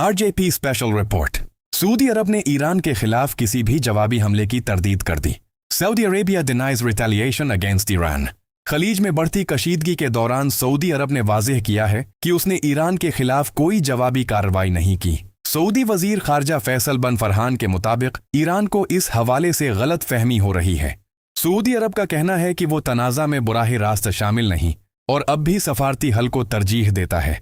RJP special report. Saudi अरब ने Iran के खिलाफ किसी भी जवाबी हमले की तरदीद कर दी। Saudi Arabia denies retaliation against Iran. खलीज में बढ़ती कशीदगी के दौरान सऊदी अरब ने वाज़ेह किया है कि उसने ईरान के खिलाफ कोई जवाबी कार्रवाई नहीं की। सऊदी वजीर खारजा फैसल बिन फरहान के मुताबिक ईरान को इस हवाले से गलत फहमी हो रही है। सऊदी अरब का कहना है कि वो तनाज़ा में बुराह रास्त शामिल नहीं और अब भी सफारती हल को तरजीह देता है,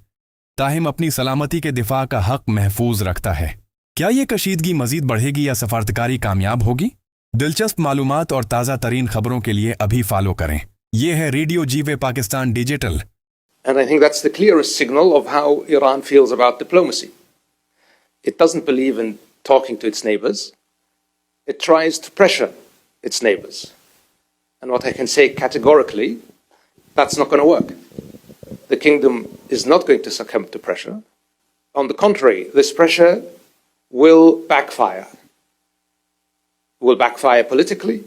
ताहिम अपनी सलामती के दिफा का हक महफूज रखता है। क्या ये कशीदगी मजीद बढ़ेगी या सफारतकारी कामयाब होगी? दिलचस्प मालूमात और ताज़ा तरीन खबरों के लिए अभी फॉलो करें। ये है रेडियो जीवे Pakistan digital. And I think that's the clearest signal of how Iran feels about diplomacy. It doesn't believe in talking to its neighbors. It tries to pressure its neighbors. And what I can say categorically, that's not going to work. The kingdom is not going to succumb to pressure. On the contrary, this pressure will backfire. Will backfire politically,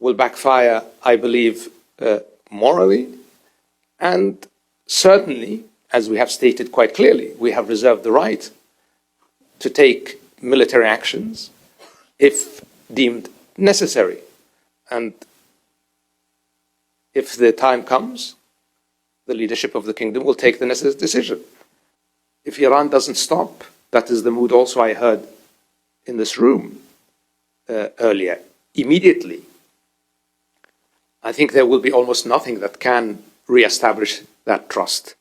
will backfire, I believe, morally, and certainly, as we have stated quite clearly, we have reserved the right to take military actions if deemed necessary. And if the time comes, the leadership of the kingdom will take the necessary decision. If Iran doesn't stop, that is the mood also I heard in this room earlier, immediately, I think there will be almost nothing that can re-establish that trust.